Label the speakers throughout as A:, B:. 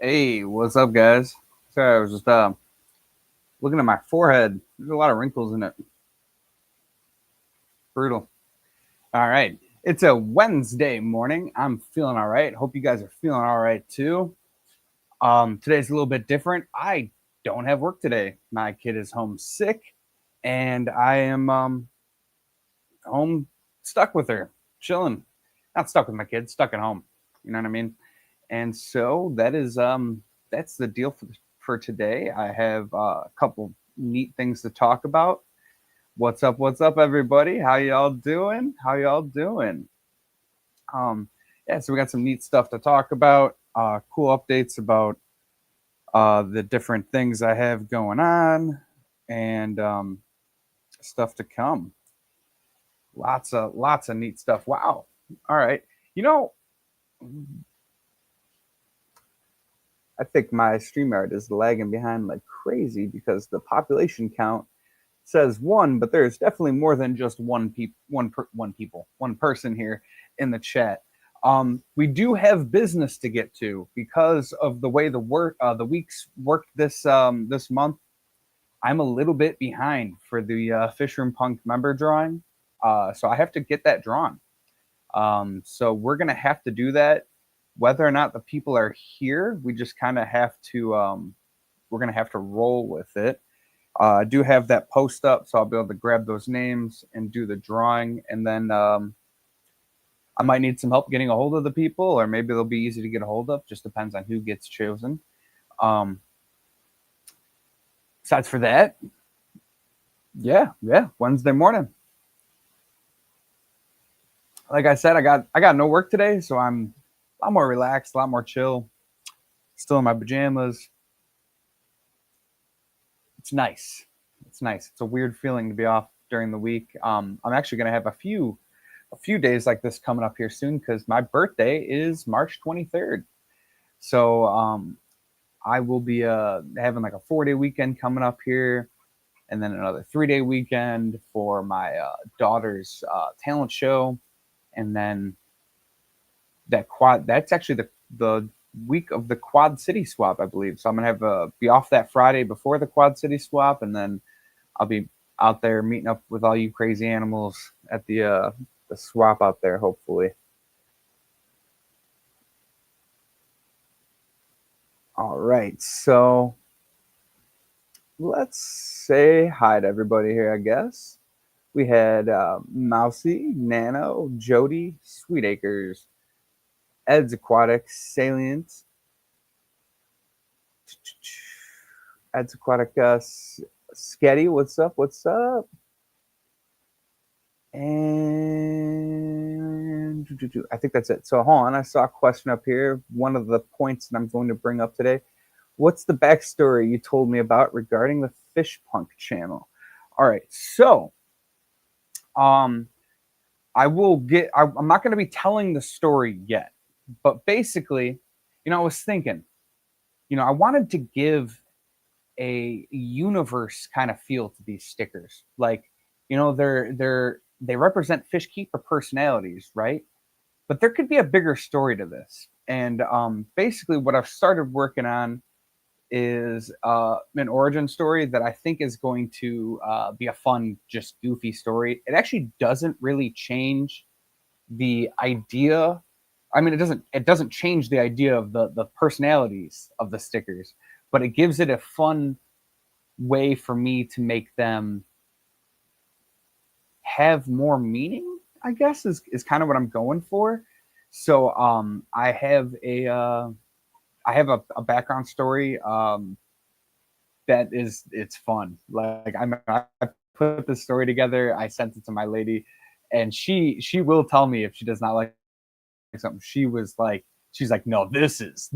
A: Hey, what's up, guys? Sorry, I was just looking at my forehead. There's a lot of wrinkles in it. Brutal. All right. It's a Wednesday morning. I'm feeling all right. Hope you guys are feeling all right too. Today's a little bit different. I don't have work today. My kid is home sick, and I am home stuck with her, chilling. Not stuck with my kid, stuck at home. You know what I mean? And so that's the deal for today. I have a couple neat things to talk about. What's up, everybody? How y'all doing? How y'all doing? Um, yeah, so we got some neat stuff to talk about. Cool updates about the different things I have going on, and stuff to come. Lots of neat stuff. Wow. All right. You know, I think my StreamYard is lagging behind like crazy because the population count says one, but there's definitely more than just one person here in the chat. We do have business to get to because of the way the weeks worked this month. I'm a little bit behind for the Fishroom Punk member drawing, so I have to get that drawn. So we're gonna have to do that, whether or not the people are here. We just kind of have to. We're gonna have to roll with it. I do have that post up, so I'll be able to grab those names and do the drawing. And then I might need some help getting a hold of the people, or maybe they'll be easy to get a hold of. Just depends on who gets chosen. Um, Besides for that, yeah, Wednesday morning. Like I said, I got no work today, so I'm a lot more relaxed, a lot more chill. Still in my pajamas. It's nice. It's nice. It's a weird feeling to be off during the week. I'm actually gonna have a few days like this coming up here soon because my birthday is March 23rd. So I will be having like a 4-day weekend coming up here, and then another 3-day weekend for my daughter's talent show, and then that's actually the week of the Quad City swap, I believe. So I'm gonna have be off that Friday before the Quad City swap, and then I'll be out there meeting up with all you crazy animals at the swap out there, hopefully. All right, so let's say hi to everybody here, I guess. We had Mousy, Nano, Jody, Sweetacres, Ed's Aquatic, Salient, Ed's Aquatic, Sketty, what's up? What's up? And I think that's it. So hold on, I saw a question up here. One of the points that I'm going to bring up today. What's the backstory you told me about regarding the Fish Punk channel? All right, so um, I'm not going to be telling the story yet, but basically, I was thinking, I wanted to give a universe kind of feel to these stickers. Like, they represent fish keeper personalities, right? But there could be a bigger story to this. And basically, what I've started working on is an origin story that I think is going to be a fun, just goofy story. It actually doesn't really change the idea. I mean, it doesn't change the idea of the personalities of the stickers, but it gives it a fun way for me to make them have more meaning, I guess is kind of what I'm going for. So I have a background story that it's fun. Like I put the story together, I sent it to my lady, and she will tell me if she does not like something. She's like, no, this is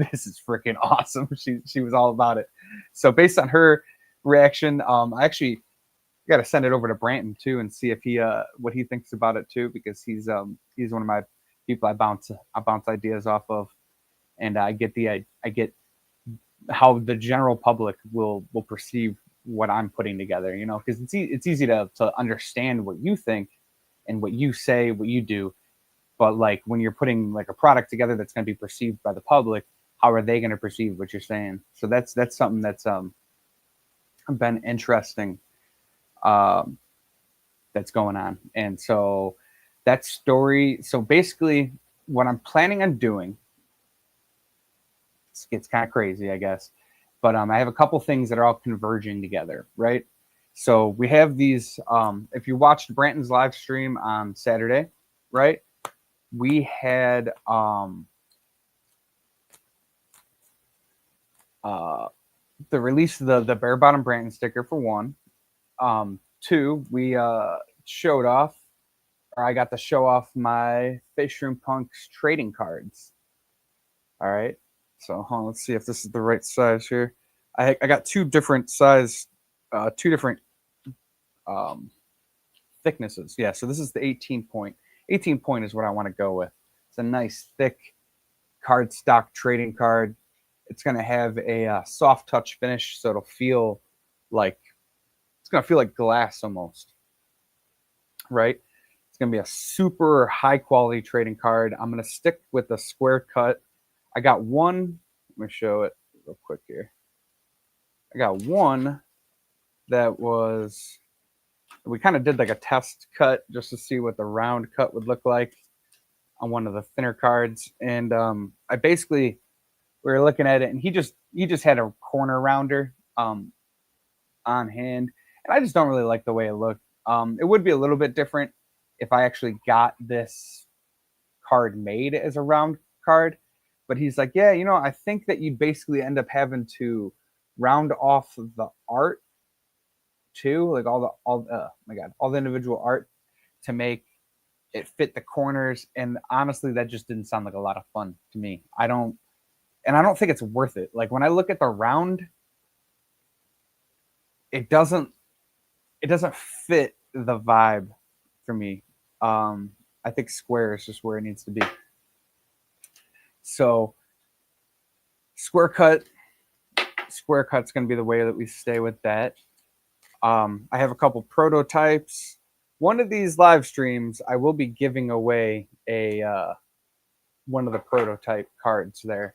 A: freaking awesome. She was all about it. So based on her reaction, I actually got to send it over to Branton too and see if he what he thinks about it too, because he's one of my people I bounce ideas off of, and I get how the general public will perceive what I'm putting together. Because it's easy to understand what you think and what you say, what you do, but like when you're putting like a product together that's going to be perceived by the public, how are they going to perceive what you're saying? So that's something that's been interesting, um, that's going on. And so that story. So basically, what I'm planning on doing, it gets kind of crazy, I guess, but I have a couple things that are all converging together, right? So we have these. If you watched Branton's live stream on Saturday, right? We had uh, the release of the bare bottom Branton sticker for one. Two, we showed off, or I got to show off my Fishroom Punk's trading cards. All right. So hold on, let's see if this is the right size here. I got two different size, two different um, thicknesses. Yeah. So this is the 18 point. 18 point is what I want to go with. It's a nice thick cardstock trading card. It's going to have a soft touch finish, so it'll feel like it's going to feel like glass almost, right? It's going to be a super high quality trading card. I'm going to stick with the square cut. I got one. Let me show it real quick here. I got one that was, we kind of did like a test cut just to see what the round cut would look like on one of the thinner cards. And I basically, we were looking at it, and he just had a corner rounder on hand, and I just don't really like the way it looked. It would be a little bit different if I actually got this card made as a round card, but he's like, yeah, I think that you basically end up having to round off the art too, like all the individual art to make it fit the corners. And honestly, that just didn't sound like a lot of fun to me. I don't think it's worth it. Like when I look at the round, it doesn't fit the vibe for me. I think square is just where it needs to be. So square cut's going to be the way that we stay with that. I have a couple prototypes. One of these live streams, I will be giving away one of the prototype cards there.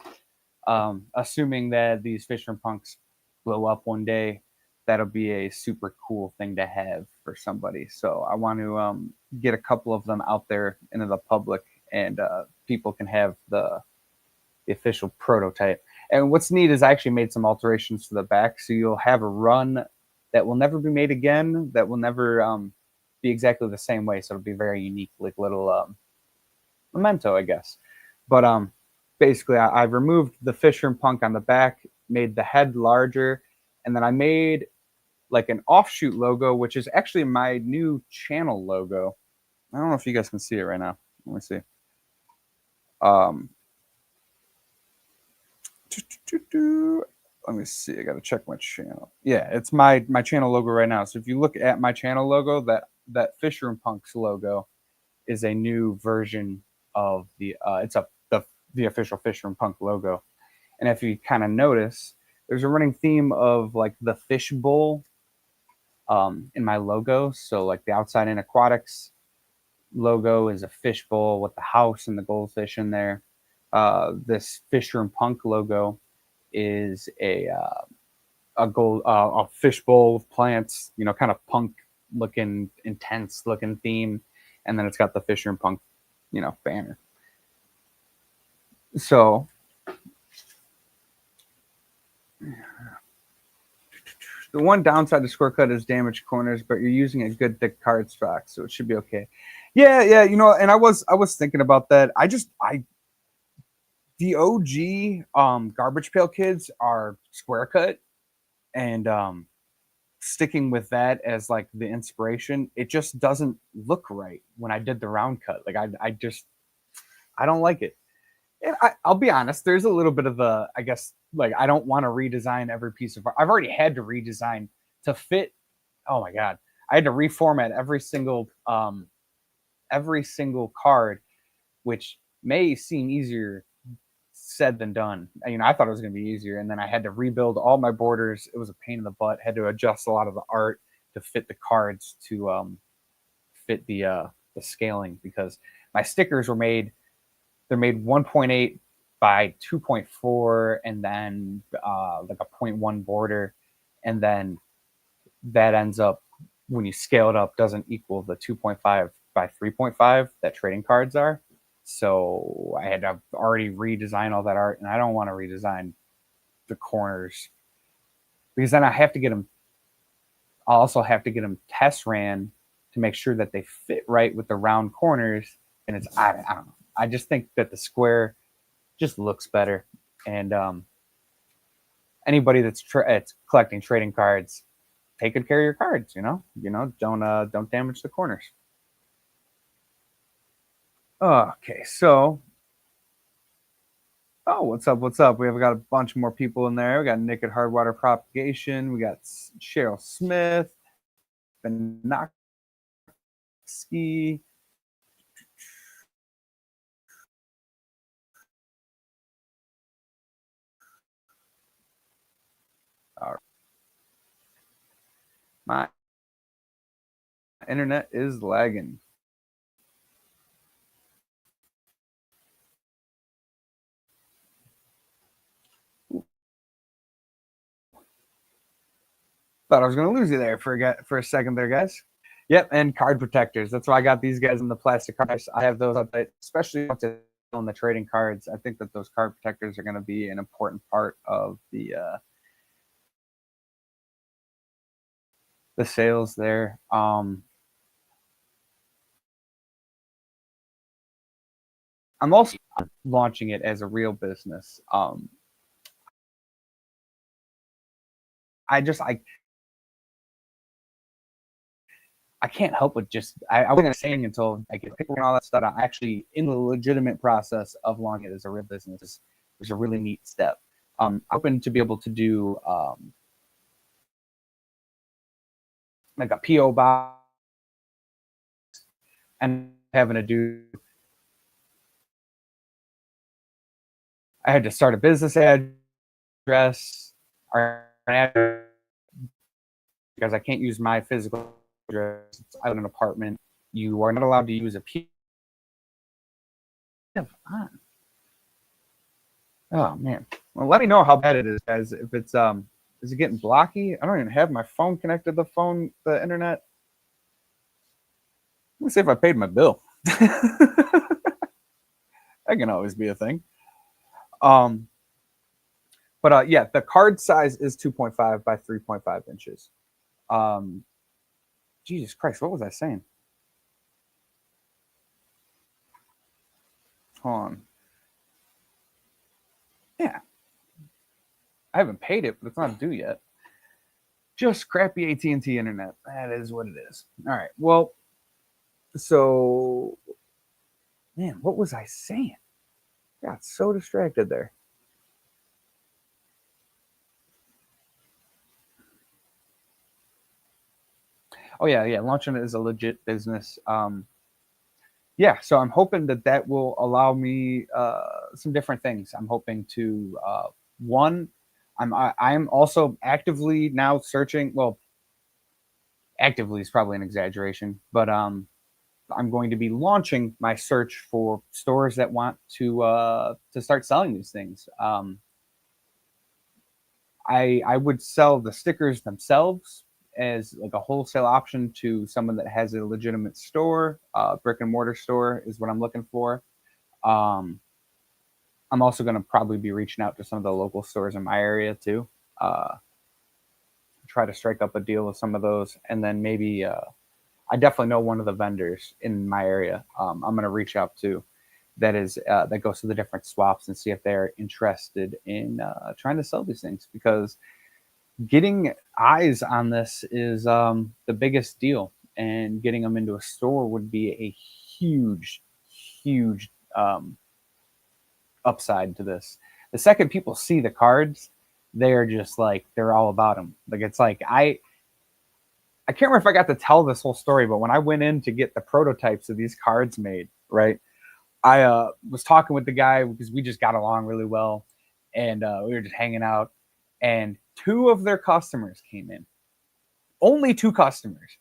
A: Assuming that these Fishroom Punks blow up one day, that'll be a super cool thing to have for somebody. So I want to get a couple of them out there into the public, and people can have the official prototype. And what's neat is I actually made some alterations to the back, so you'll have a run that will never be made again, that will never be exactly the same way. So it'll be very unique, like little memento, I guess. But basically, I removed the Fishroom Punk on the back, made the head larger, and then I made like an offshoot logo, which is actually my new channel logo. I don't know if you guys can see it right now. Let me see. Let me see. I got to check my channel. Yeah, it's my channel logo right now. So if you look at my channel logo, that Fishroom Punk's logo is a new version of the official Fishroom Punk logo. And if you kind of notice, there's a running theme of like the fish bowl in my logo. So like the Outside In Aquatics logo is a fish bowl with the house and the goldfish in there. This Fishroom Punk logo is a fish bowl with plants, kind of punk looking, intense looking theme, and then it's got the Fishroom Punk, banner. So the one downside to square cut is damaged corners, but you're using a good thick cardstock, so it should be okay. Yeah, and I was thinking about that. The OG Garbage Pail Kids are square cut, and sticking with that as like the inspiration, it just doesn't look right when I did the round cut. Like I don't like it. And I'll be honest, there's a little bit of I guess, like, I don't want to redesign every piece of art. I've already had to redesign to fit. Oh my God. I had to reformat every single card, which may seem easier said than done. I thought it was going to be easier. And then I had to rebuild all my borders. It was a pain in the butt. Had to adjust a lot of the art to fit the cards to fit the scaling, because my stickers they're made 1.8 by 2.4 and then like a point 0.1 border, and then that ends up, when you scale it up, doesn't equal the 2.5 by 3.5 that trading cards are. So I had to already redesign all that art, and I don't want to redesign the corners because then I have to get them. I'll also have to get them test ran to make sure that they fit right with the round corners. And I don't know. I just think that the square just looks better. And anybody that's collecting trading cards, take good care of your cards. Don't damage the corners. Okay, so what's up? What's up? We've got a bunch more people in there. We got Nick at Hardwater Propagation. We got Cheryl Smith, Benoxky. All right. My internet is lagging. Thought I was going to lose you there for a second there, guys. Yep, and card protectors. That's why I got these guys in the plastic cards. I have those, especially on the trading cards. I think that those card protectors are going to be an important part of the sales there. I'm also launching it as a real business. I can't help but I wasn't going to say until I get picked and all that stuff. I'm actually in the legitimate process of launching it as a real business. It's a really neat step. I'm hoping to be able to do like a PO box and having to do. I had to start a business address because I can't use my physical address. I live in an apartment. You are not allowed to use a P. Oh man. Well, let me know how bad it is, guys. If it's is it getting blocky? I don't even have my phone connected to the internet. Let me see if I paid my bill. That can always be a thing. But yeah, the card size is 2.5 by 3.5 inches. Jesus Christ, what was I saying? Hold on. Yeah. I haven't paid it, but it's not due yet. Just crappy AT&T internet. That is what it is. All right. Well, so, man, what was I saying? Got so distracted there. Oh yeah. Launching it is a legit business. Yeah, so I'm hoping that will allow me some different things. I'm hoping to one, I'm also actively now searching. Well, actively is probably an exaggeration, but I'm going to be launching my search for stores that want to start selling these things. I would sell the stickers themselves as like a wholesale option to someone that has a legitimate store. Brick and mortar store is what I'm looking for. I'm also going to probably be reaching out to some of the local stores in my area too. Try to strike up a deal with some of those, and then maybe I definitely know one of the vendors in my area. I'm going to reach out to that goes to the different swaps and see if they're interested in trying to sell these things, because getting eyes on this is the biggest deal, and getting them into a store would be a huge upside to this. The second people see the cards, they're just like, they're all about them. Like, it's like, I can't remember if I got to tell this whole story, but when I went in to get the prototypes of these cards made, right, I was talking with the guy because we just got along really well, and we were just hanging out, and two of their customers came in. Only two customers.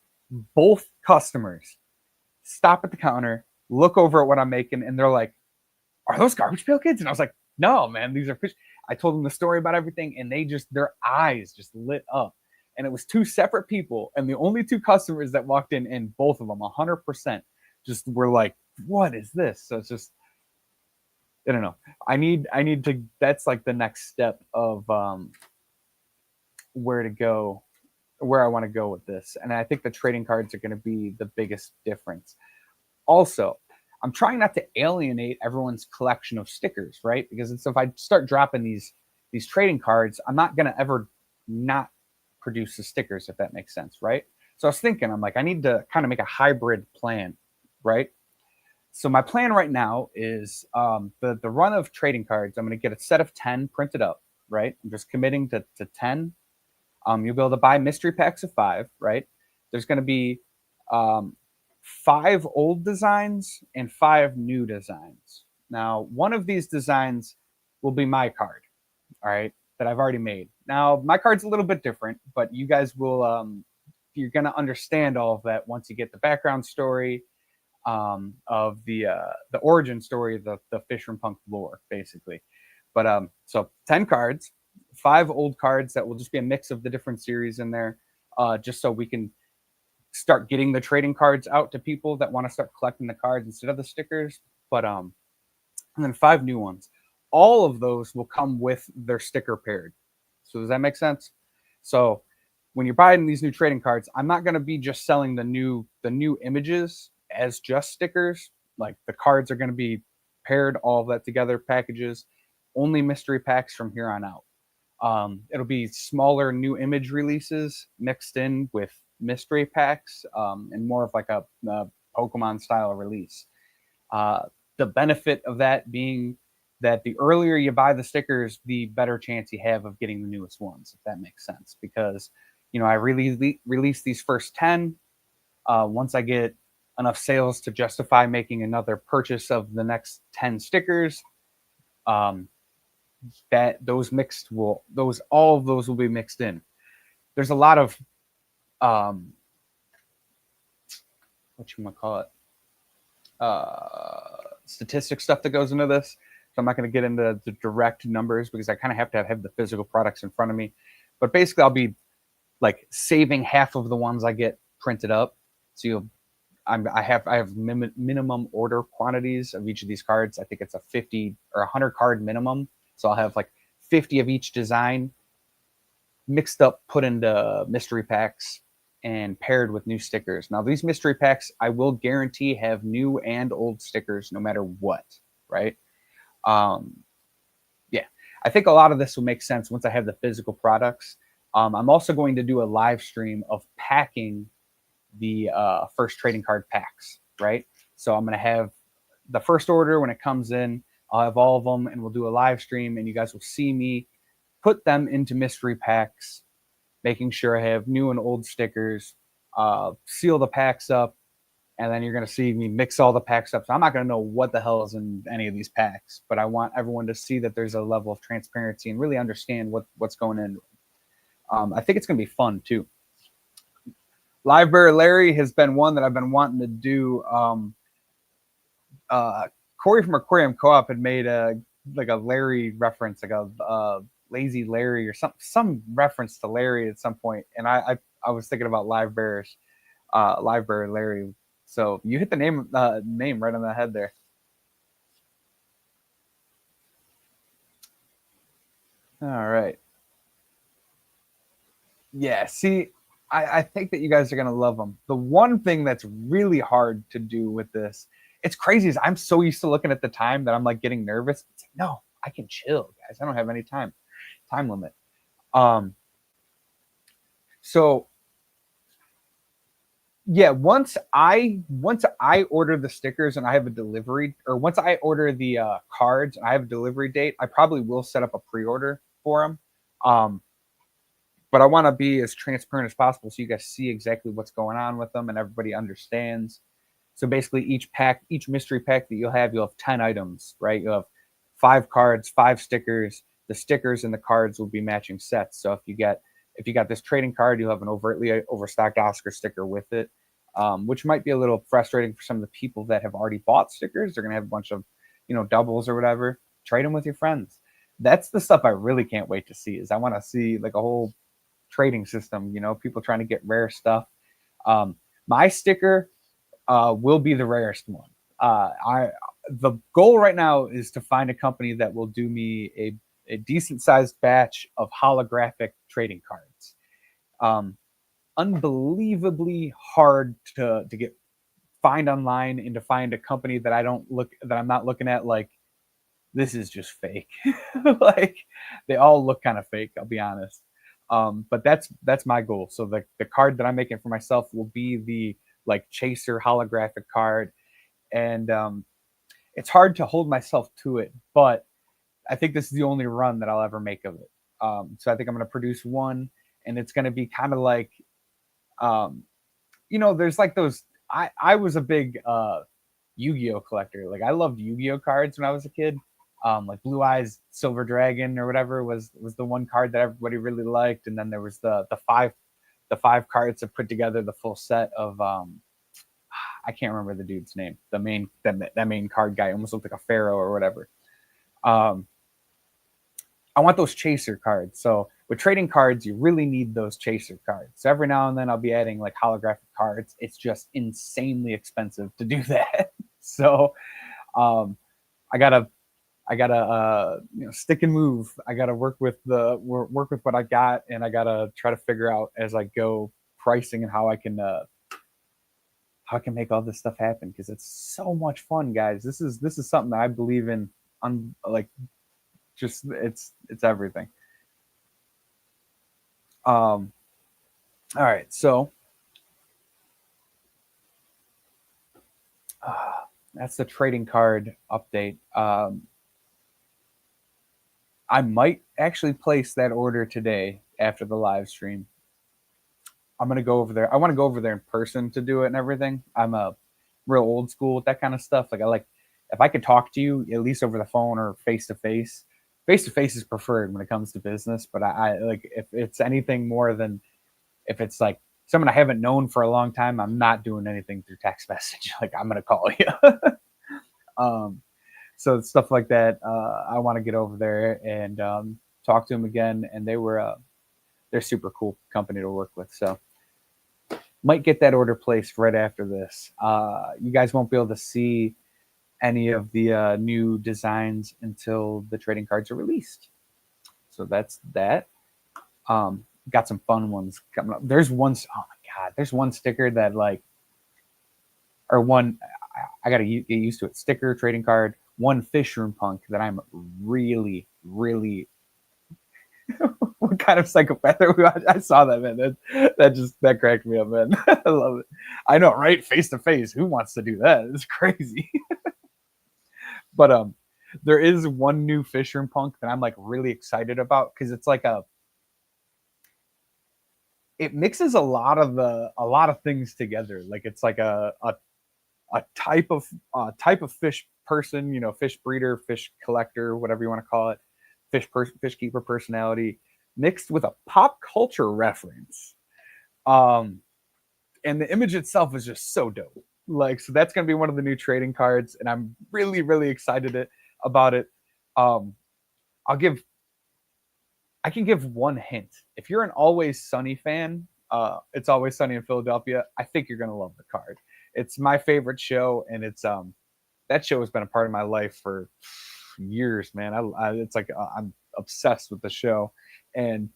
A: Both customers stop at the counter, look over at what I'm making, and they're like, "Are those Garbage Pail Kids?" And I was like, no, man, these are fish. I told them the story about everything, and their eyes just lit up. And it was two separate people, and the only two customers that walked in, and both of them, 100%, just were like, "What is this?" So it's just, I don't know. I need to. That's like the next step of where to go, where I want to go with this, and I think the trading cards are going to be the biggest difference. Also, I'm trying not to alienate everyone's collection of stickers, right? Because if I start dropping these trading cards, I'm not gonna ever not produce the stickers, if that makes sense, right? So I was thinking, I'm like, I need to kind of make a hybrid plan, right? So my plan right now is the run of trading cards. I'm gonna get a set of 10 printed up, right? I'm just committing to 10. You'll be able to buy mystery packs of 5, right? There's going to be um, 5 old designs and 5 new designs. Now, one of these designs will be my card, all right, that I've already made. Now, my card's a little bit different, but you guys will, you're going to understand all of that once you get the background story of the origin story of the Fishroom Punk lore, basically. But so 10 cards, 5 old cards that will just be a mix of the different series in there, just so we can start getting the trading cards out to people that want to start collecting the cards instead of the stickers. But and then 5 new ones. All of those will come with their sticker paired. So does that make sense? So when you're buying these new trading cards, I'm not going to be just selling the new images as just stickers. Like the cards are going to be paired, all of that together, packages, only mystery packs from here on out. It'll be smaller new image releases mixed in with mystery packs, and more of like a Pokemon style release. Uh, the benefit of that being that the earlier you buy the stickers, the better chance you have of getting the newest ones, if that makes sense. Because, I really release these first 10. Once I get enough sales to justify making another purchase of the next 10 stickers, um, that those mixed will those all of those will be mixed in. There's a lot of um, what you want to call it, statistic stuff that goes into this. So I'm not going to get into the direct numbers because I kind of have to have the physical products in front of me. But basically, I'll be like saving half of the ones I get printed up. So I have minimum order quantities of each of these cards. I think it's a 50 or 100 card minimum. So I'll have like 50 of each design mixed up, put into mystery packs, and paired with new stickers. Now, these mystery packs, I will guarantee have new and old stickers no matter what, right? Um, yeah, I think a lot of this will make sense once I have the physical products. I'm also going to do a live stream of packing the first trading card packs, right? So I'm going to have the first order when it comes in. I'll have all of them, and we'll do a live stream, and you guys will see me put them into mystery packs, making sure I have new and old stickers, seal the packs up, and then you're going to see me mix all the packs up. So I'm not going to know what the hell is in any of these packs, but I want everyone to see that there's a level of transparency and really understand what's going in. I think it's going to be fun too. Library Larry has been one that I've been wanting to do. Corey from Aquarium Co-op had made a Larry reference, like a Lazy Larry or some reference to Larry at some point, and I was thinking about Library Larry. So you hit the name right on the head there. All right. Yeah. See, I think that you guys are gonna love them. The one thing that's really hard to do with this, it's crazy, is I'm so used to looking at the time that I'm like getting nervous. It's like, no, I can chill, guys. I don't have any time limit. Um, so yeah, once I order the stickers and I have a delivery, or once I order the cards and I have a delivery date, I probably will set up a pre-order for them. Um, but I want to be as transparent as possible so you guys see exactly what's going on with them and everybody understands. So basically, each mystery pack that you'll have 10 items, right? You'll have 5 cards, 5 stickers. The stickers and the cards will be matching sets. So if you got this trading card, you'll have an overtly overstocked Oscar sticker with it, which might be a little frustrating for some of the people that have already bought stickers. They're gonna have a bunch of, doubles or whatever. trade them with your friends. That's the stuff I really can't wait to see. Is I want to see like a whole trading system. You know, people trying to get rare stuff. Um, my sticker will be the rarest one. I The goal right now is to find a company that will do me a decent sized batch of holographic trading cards. Um, Unbelievably hard to get find online and to find a company that I'm not looking at like this is just fake. Like they all look kind of fake, I'll be honest. But that's my goal. So the card that I'm making for myself will be the like chaser holographic card. And it's hard to hold myself to it, but I think this is the only run that I'll ever make of it. So I think I'm going to produce one, and it's going to be kind of like, um, there's like those. I was a big Yu-Gi-Oh collector. Like I loved Yu-Gi-Oh cards when I was a kid. Like Blue Eyes Silver Dragon or whatever was the one card that everybody really liked, and then there was the five cards to put together the full set of I can't remember the dude's name. The main that main card guy almost looked like a pharaoh or whatever. Um, I want those chaser cards. So with trading cards, you really need those chaser cards. So every now and then I'll be adding like holographic cards. It's just insanely expensive to do that. So um, I gotta stick and move. I gotta work with what I got, and I gotta try to figure out as I go pricing and how I can make all this stuff happen because it's so much fun, guys. This is something that I believe in. Like just it's everything. All right, so that's the trading card update. I might actually place that order today after the live stream. I'm gonna go over there. I want to go over there in person to do it and everything. I'm a real old school with that kind of stuff. Like I like if I could talk to you at least over the phone or face to face. Face to face is preferred when it comes to business, but I like if it's anything more than if it's like someone I haven't known for a long time, I'm not doing anything through text message. Like I'm gonna call you. um, so stuff like that. I want to get over there and talk to them again, and they're super cool company to work with. So might get that order placed right after this. You guys won't be able to see any of the new designs until the trading cards are released. So that's that. Got some fun ones coming up. There's one. Oh my god, there's one sticker that like, or one. I gotta get used to it. Sticker, trading card, one Fishroom Punk that I'm really, really. What kind of psychopath are we? I saw that, man. That cracked me up, man. I love it. I know, right? Face to face. Who wants to do that? It's crazy. But there is one new Fishroom Punk that I'm like really excited about because it's like it mixes a lot of things together. Like it's like a type of fish person, fish breeder, fish collector, whatever you want to call it, fish keeper personality, mixed with a pop culture reference. Um, and the image itself is just so dope. Like, so that's gonna be one of the new trading cards, and I'm really, really excited about it. Um, I'll give I can give one hint. If you're an Always Sunny fan, it's Always Sunny in Philadelphia. I think you're gonna love the card. It's my favorite show, and it's that show has been a part of my life for years, man. It's like I'm obsessed with the show, and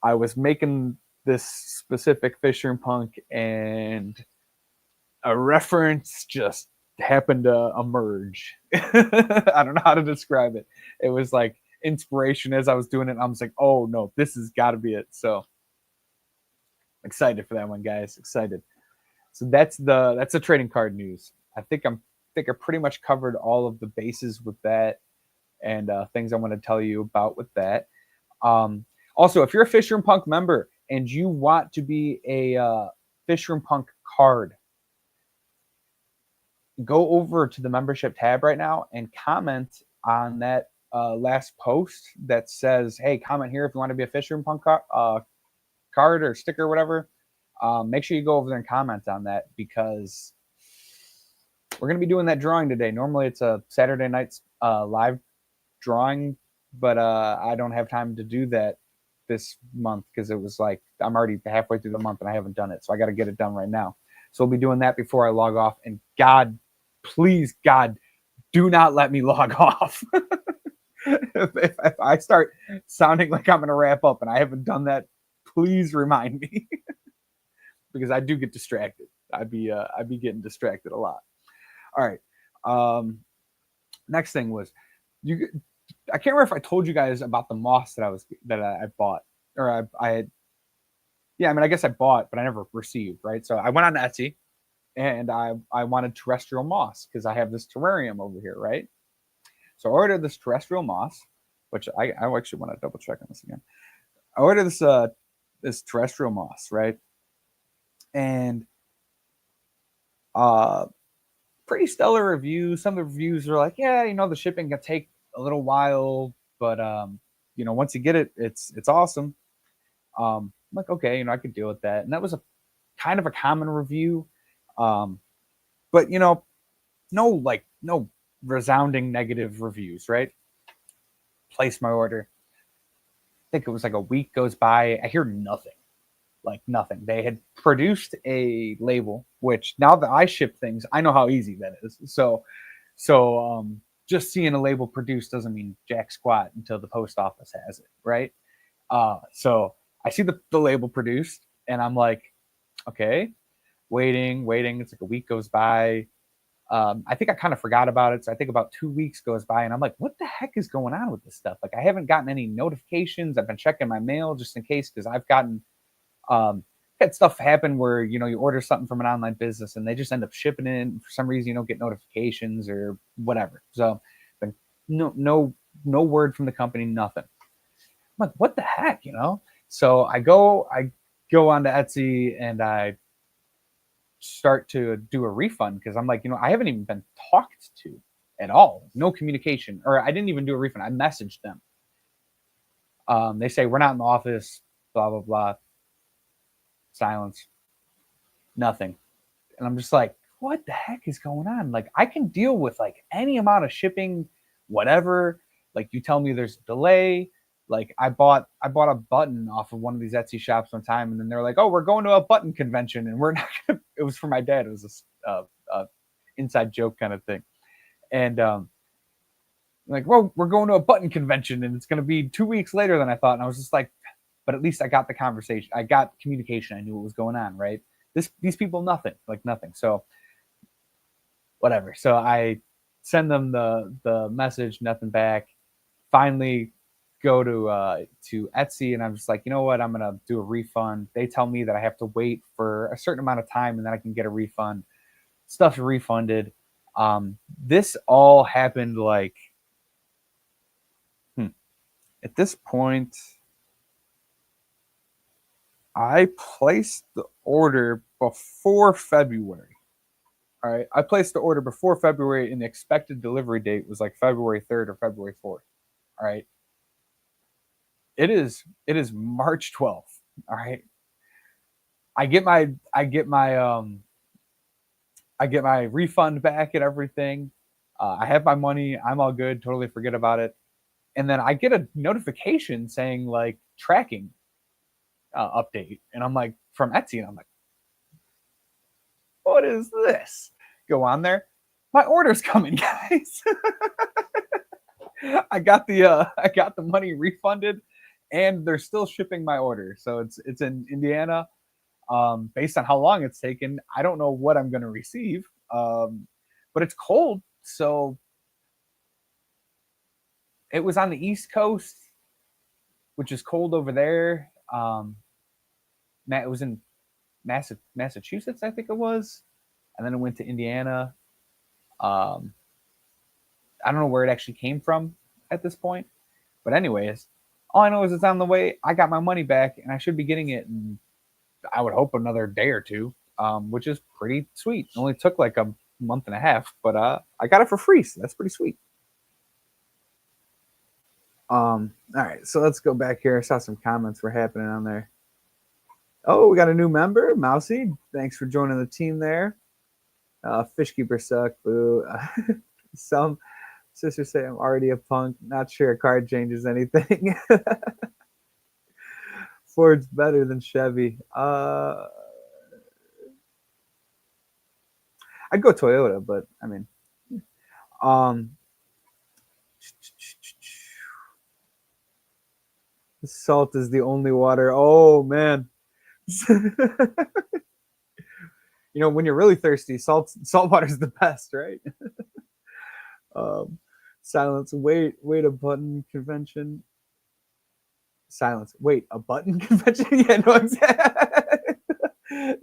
A: I was making this specific Fishroom Punk, and a reference just happened to emerge. I don't know how to describe it. It was like inspiration as I was doing it. I was like, oh no, this has got to be it. So excited for that one, guys. Excited. So that's the trading card news. I pretty much covered all of the bases with that and things I want to tell you about with that. Also, if you're a Fishroom Punk member and you want to be a Fishroom Punk card, go over to the membership tab right now and comment on that last post that says, hey, comment here if you want to be a Fishroom Punk card or sticker or whatever. Make sure you go over there and comment on that because we're going to be doing that drawing today. Normally it's a Saturday night's live drawing, but I don't have time to do that this month because it was like I'm already halfway through the month and I haven't done it. So I got to get it done right now. So we'll be doing that before I log off. And God, please, God, do not let me log off. if I start sounding like I'm going to wrap up and I haven't done that, please remind me because I do get distracted. I'd be getting distracted a lot. All right. Next thing was you. I can't remember if I told you guys about the moss that I bought or I had. Yeah, I mean, I guess I bought, but I never received. Right. So I went on Etsy and I wanted terrestrial moss because I have this terrarium over here. Right. So I ordered this terrestrial moss, which I actually want to double check on this again. I ordered this terrestrial moss, right? And pretty stellar reviews. Some of the reviews are like, yeah, the shipping can take a little while, but once you get it, it's awesome. I'm like, okay, I could deal with that. And that was a kind of a common review. But no resounding negative reviews, right? Place my order. I think it was like a week goes by. I hear nothing. Like nothing. They had produced a label, which now that I ship things, I know how easy that is. So just seeing a label produced doesn't mean jack squat until the post office has it, right? So I see the label produced, and I'm like, okay, waiting. It's like a week goes by. I think I kind of forgot about it. So I think about 2 weeks goes by and I'm like, what the heck is going on with this stuff? Like I haven't gotten any notifications. I've been checking my mail just in case because I've gotten had stuff happen where you order something from an online business and they just end up shipping it. And for some reason, you don't get notifications or whatever. So no word from the company, nothing. I'm like, what the heck, So I go onto Etsy and I start to do a refund because I'm like, I haven't even been talked to at all. No communication, or I didn't even do a refund. I messaged them. They say we're not in the office, blah blah blah. Silence. Nothing. And I'm just like, what the heck is going on? Like I can deal with like any amount of shipping, whatever. Like you tell me there's a delay. Like I bought a button off of one of these Etsy shops one time, and then they're like, "Oh, we're going to a button convention, and we're not." It was for my dad. It was a inside joke kind of thing, and like, "Well, we're going to a button convention, and it's going to be 2 weeks later than I thought." And I was just like, "But at least I got the conversation. I got communication. I knew what was going on, right?" These people, nothing. So whatever. So I send them the message, nothing back. Finally go to Etsy and I'm just like, you know what? I'm going to do a refund. They tell me that I have to wait for a certain amount of time and then I can get a refund. Stuff's refunded. This all happened like, at this point, I placed the order before February. All right. I placed the order before February and the expected delivery date was like February 3rd or February 4th. All right. It is March 12th. All right. I get my refund back and everything. I have my money. I'm all good. Totally forget about it. And then I get a notification saying like tracking update. And I'm like from Etsy. And I'm like, what is this? Go on there. My order's coming, guys. I got the money refunded and they're still shipping my order. So it's in Indiana. Based on how long it's taken, I don't know what I'm going to receive. But it's cold, so it was on the East Coast, which is cold over there. It was in Massachusetts, I think it was, and then it went to Indiana. I don't know where it actually came from at this point, but anyways, all I know is it's on the way. I got my money back, and I should be getting it in, I would hope, another day or two, which is pretty sweet. It only took like a month and a half, but I got it for free, so that's pretty sweet. All right, so let's go back here. I saw some comments were happening on there. Oh, we got a new member, Mousy. Thanks for joining the team there. Fishkeeper suck, boo. Sisters say I'm already a punk. Not sure a car changes anything. Ford's better than Chevy. I'd go Toyota, but I mean, um, salt is the only water. Oh man. When you're really thirsty, salt water is the best, right? um, silence. Wait, a button convention. Silence. Wait, a button convention? Yeah, no, exactly.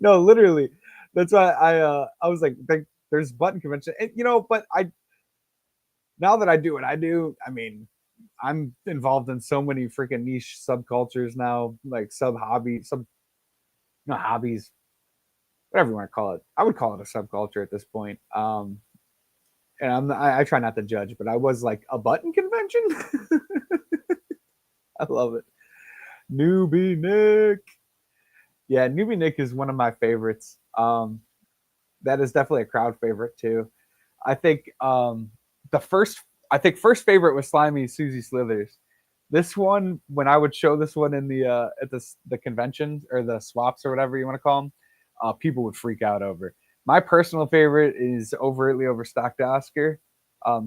A: No, literally. That's why I was like, there's button convention, and, but now that I do what I do, I mean, I'm involved in so many freaking niche subcultures now, like sub hobby, sub no hobbies, whatever you want to call it. I would call it a subculture at this point. And I try not to judge, but I was like a button convention. I love it. Newbie Nick. Yeah, Newbie Nick is one of my favorites. That is definitely a crowd favorite too. I think the first first favorite was Slimy Susie Slithers. This one, when I would show this one in the at the conventions or the swaps or whatever you want to call them, people would freak out over. My personal favorite is overtly overstocked Oscar.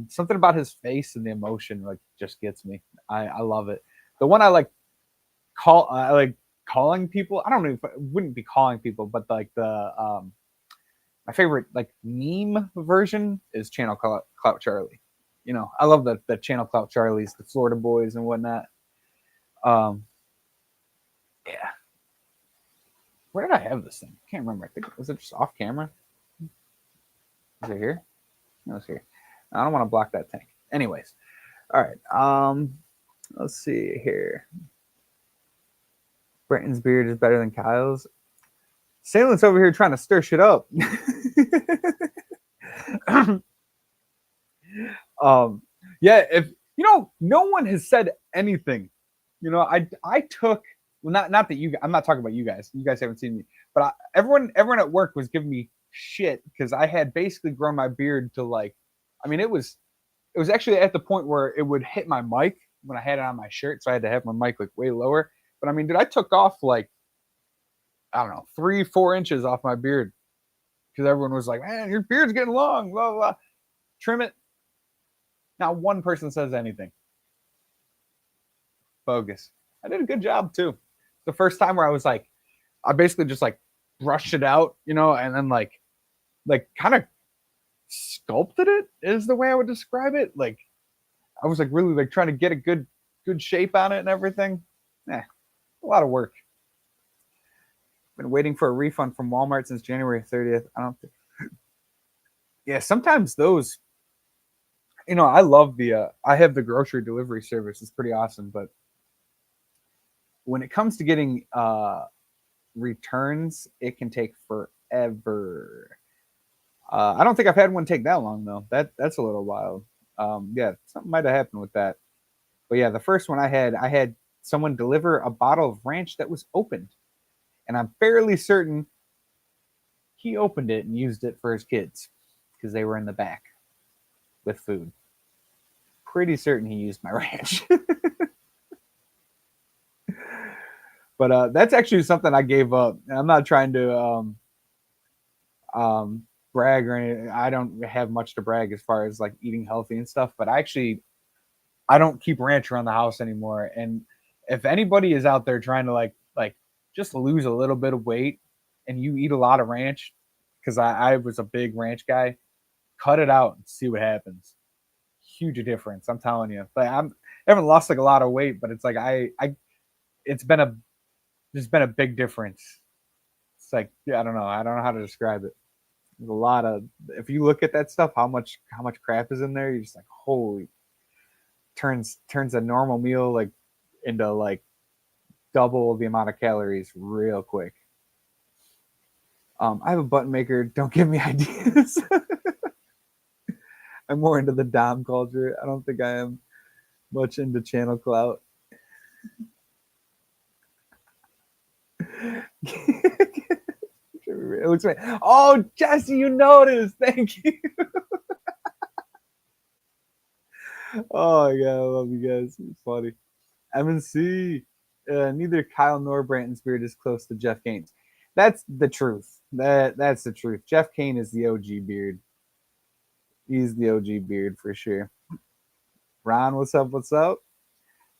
A: Something about his face and the emotion like just gets me. I love it. The one I like calling people. I don't know if I wouldn't be calling people, but like the my favorite like meme version is Channel Clout Charlie. I love the Channel Clout Charlies, the Florida boys and whatnot. Um, yeah. Where did I have this thing? I can't remember. I think was it just off camera? Is it here? No, it's here. I don't want to block that tank. Anyways, all right. Let's see here. Brenton's beard is better than Kyle's. Salem's over here trying to stir shit up. Yeah, if no one has said anything. I took not that I'm not talking about you guys. You guys haven't seen me, but everyone at work was giving me shit because I had basically grown my beard to like, I mean, it was actually at the point where it would hit my mic when I had it on my shirt, so I had to have my mic like way lower. But I mean, dude, I took off like, I don't know, 3-4 inches off my beard because everyone was like, "Man, your beard's getting long." Blah blah. Trim it. Not one person says anything. Bogus. I did a good job too. The first time where I was like, I basically just like brushed it out, and then like kind of sculpted it is the way I would describe it. Like I was like really like trying to get a good shape on it and everything. A lot of work. Been waiting for a refund from Walmart since January 30th. I don't think. Yeah, sometimes those. I love I have the grocery delivery service. It's pretty awesome, but when it comes to getting returns, it can take forever. I don't think I've had one take that long though. That's a little wild. Yeah, something might have happened with that. But yeah, the first one I had someone deliver a bottle of ranch that was opened, and I'm fairly certain he opened it and used it for his kids because they were in the back with food. Pretty certain he used my ranch. But that's actually something I gave up. I'm not trying to brag or anything. I don't have much to brag as far as like eating healthy and stuff, but I don't keep ranch around the house anymore. And if anybody is out there trying to like just lose a little bit of weight and you eat a lot of ranch, because I was a big ranch guy, cut it out and see what happens. Huge difference, I'm telling you. Like I haven't lost like a lot of weight, but it's like it's been a big difference. It's like, yeah, I don't know how to describe it. There's a lot of, if you look at that stuff, how much crap is in there, you're just like, holy, turns a normal meal like into like double the amount of calories real quick. I have a button maker. Don't give me ideas. I'm more into the Dom culture. I don't think I am much into channel clout. It looks like, oh, Jesse, you noticed. Thank you. Oh my god, I love you guys. It's funny. MNC. Neither Kyle nor Branton's beard is close to Jeff Kane's. That's the truth. That's the truth. Jeff Kane is the OG beard. He's the OG beard for sure. Ron, what's up? What's up?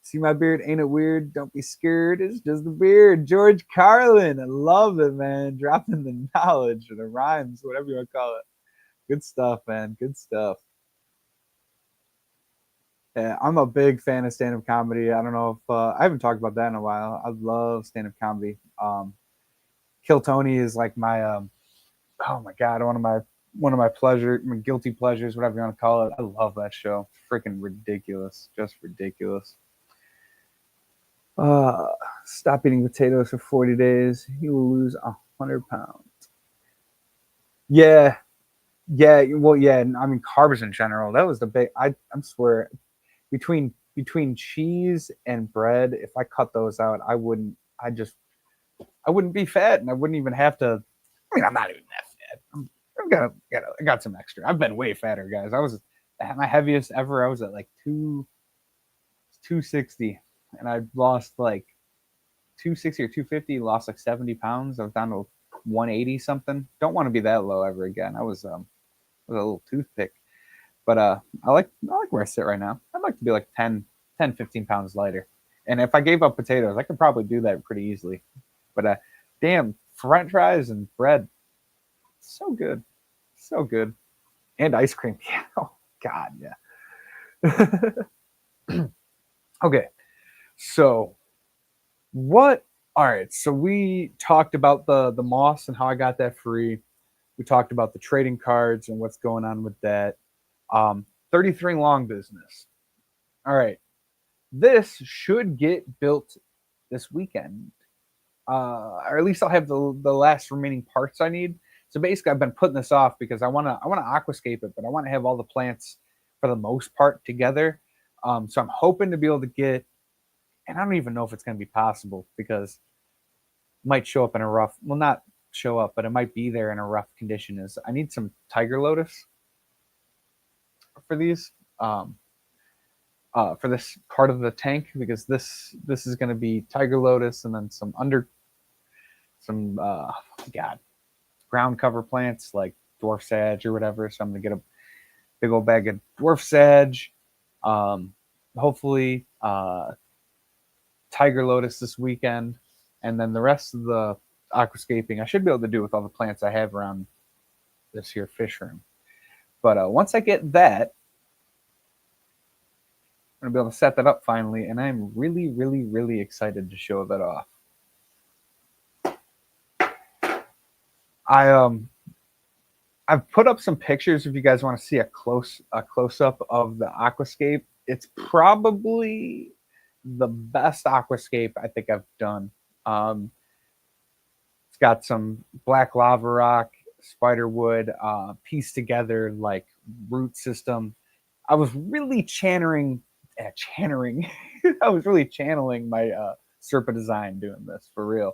A: See my beard? Ain't it weird? Don't be scared. It's just the beard. George Carlin. I love it, man. Dropping the knowledge or the rhymes, whatever you want to call it. Good stuff, man. Good stuff. Yeah, I'm a big fan of stand-up comedy. I don't know if I haven't talked about that in a while. I love stand-up comedy. Kill Tony is like my oh my god, one of my pleasure, my guilty pleasures, whatever you want to call it. I love that show. Freaking ridiculous, just ridiculous. Uh, Stop eating potatoes for 40 days. You will lose 100 pounds. Yeah, yeah. Well, yeah. I mean, carbs in general. That was the big. I'm swear between cheese and bread. If I cut those out, I wouldn't. I wouldn't be fat, and I wouldn't even have to. I mean, I'm not even that fat. I got some extra. I've been way fatter, guys. I was at my heaviest ever. I was at like 260, and I lost like 260 or 250. Lost like 70 pounds. I was down to 180 something. Don't want to be that low ever again. I was a little toothpick, but I like where I sit right now. I'd like to be like 15 pounds lighter. And if I gave up potatoes, I could probably do that pretty easily. But damn, French fries and bread, so good, so good, and ice cream. Yeah. Oh God, yeah. Okay, so what? All right, so we talked about the moss and how I got that free. We talked about the trading cards and what's going on with that. 33 long business. All right, this should get built this weekend. Or at least I'll have the last remaining parts I need. So basically, I've been putting this off because I wanna aquascape it, but I want to have all the plants for the most part together. So I'm hoping to be able to get, and I don't even know if it's going to be possible because it might show up in a rough, well, not show up, but it might be there in a rough condition. Is I need some tiger lotus for these. For this part of the tank because this is going to be tiger lotus and then some god ground cover plants like dwarf sage or whatever. So I'm gonna get a big old bag of dwarf sage. Hopefully, tiger lotus this weekend, and then the rest of the aquascaping I should be able to do with all the plants I have around this here fish room. But once I get that, I'm gonna be able to set that up finally, and I'm really, really, really excited to show that off. I I've put up some pictures if you guys want to see a close up of the aquascape. It's probably the best aquascape I think I've done. It's got some black lava rock, spider wood, pieced together like root system. I was really channeling. I was really channeling my Serpa design doing this for real.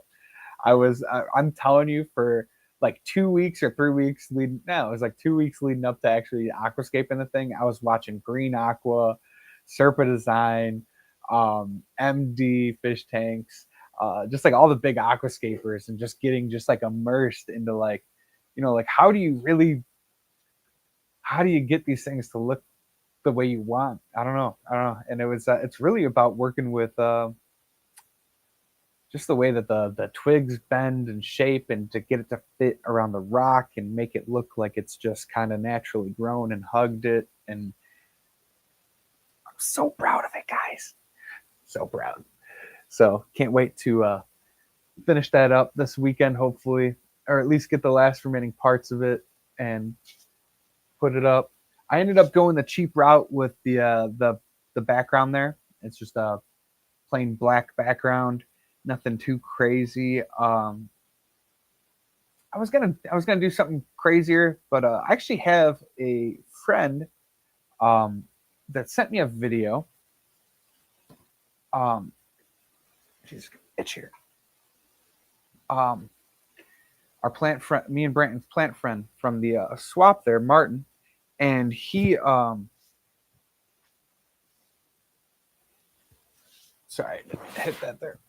A: I'm telling you, for like 2 weeks or 3 weeks leading, no, it was like 2 weeks leading up to actually aquascaping the thing. I was watching Green Aqua, Serpa Design, MD fish tanks, just like all the big aquascapers, and just getting just like immersed into like, like how do you get these things to look the way you want? I don't know. And it's really about working with just the way that the twigs bend and shape and to get it to fit around the rock and make it look like it's just kind of naturally grown and hugged it. And I'm so proud of it, guys. So proud. So can't wait to finish that up this weekend, hopefully, or at least get the last remaining parts of it and put it up. I ended up going the cheap route with the background there. It's just a plain black background, nothing too crazy. I was gonna do something crazier, but I actually have a friend that sent me a video. She's itch here. Um, our plant friend, me and Brandon's plant friend from the swap there, Martin, and Sorry, hit that there.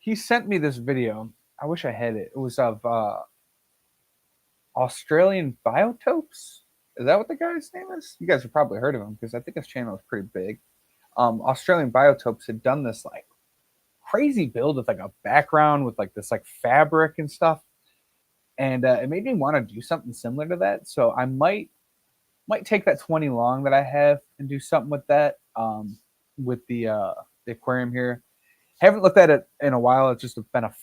A: He sent me this video. I wish I had it. It was of Australian biotopes. Is that what the guy's name is? You guys have probably heard of him because I think his channel is pretty big. Australian biotopes had done this like crazy build with like a background with like this like fabric and stuff, and it made me want to do something similar to that. So I might take that 20 long that I have and do something with that. With the aquarium here. Haven't looked at it in a while. It's just been a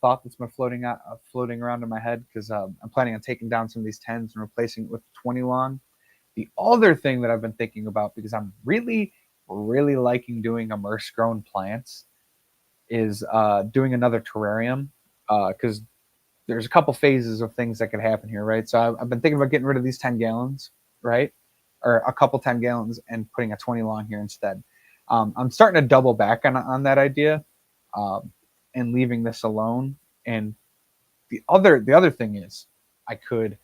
A: thought that's been floating around in my head because I'm planning on taking down some of these 10s and replacing it with 20 long. The other thing that I've been thinking about, because I'm really, really liking doing immerse grown plants, is doing another terrarium, because there's a couple phases of things that could happen here, right? So I've been thinking about getting rid of these 10 gallons, right? Or a couple 10 gallons and putting a 20 long here instead. I'm starting to double back on that idea, and leaving this alone. And the other thing is, I could,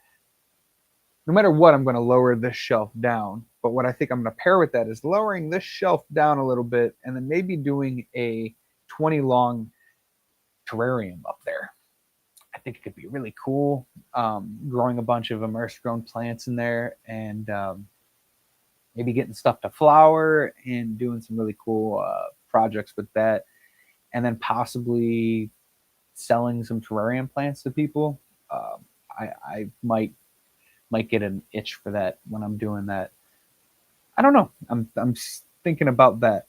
A: no matter what, I'm going to lower this shelf down. But what I think I'm going to pair with that is lowering this shelf down a little bit, and then maybe doing a 20 long terrarium up there. I think it could be really cool, growing a bunch of immersed grown plants in there, and maybe getting stuff to flower and doing some really cool projects with that, and then possibly selling some terrarium plants to people. I might get an itch for that when I'm doing that. I don't know. I'm thinking about that.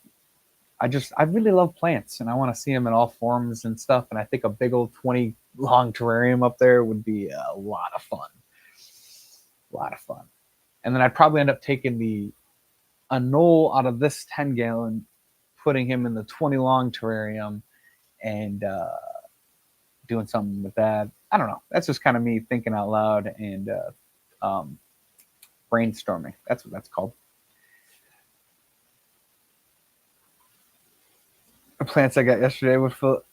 A: I really love plants, and I want to see them in all forms and stuff. And I think a big old 20 long terrarium up there would be a lot of fun. A lot of fun. And then I'd probably end up taking a knoll out of this 10 gallon, putting him in the 20 long terrarium, and doing something with that. I don't know. That's just kind of me thinking out loud and brainstorming. That's what that's called. The plants I got yesterday would fill.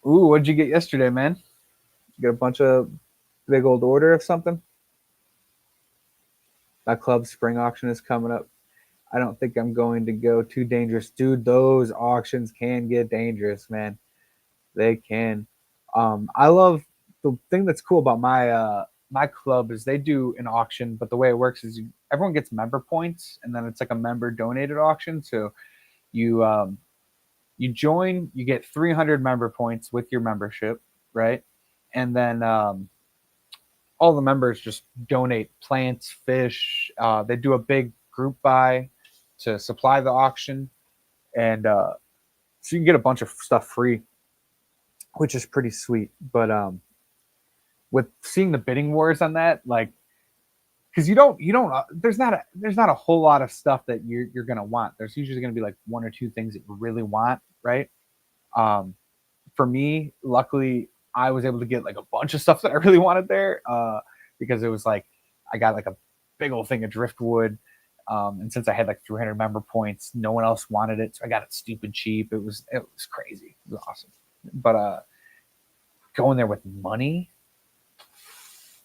A: Ooh, what'd you get yesterday, man? You get a bunch of big old order of something? My club spring auction is coming up. I don't think I'm going to go too dangerous. Dude, those auctions can get dangerous, man. They can. I love the thing that's cool about my club is they do an auction, but the way it works is everyone gets member points, and then it's like a member donated auction. So you you join, you get 300 member points with your membership, right? And then all the members just donate plants, fish. They do a big group buy to supply the auction, and so you can get a bunch of stuff free, which is pretty sweet. But with seeing the bidding wars on that, like, because you don't there's not a whole lot of stuff that you're gonna want. There's usually gonna be like one or two things that you really want, right? For me, luckily, I was able to get like a bunch of stuff that I really wanted there, because it was like I got like a big old thing of driftwood, and since I had like 300 member points, no one else wanted it, so I got it stupid cheap. It was crazy. It was awesome. But going there with money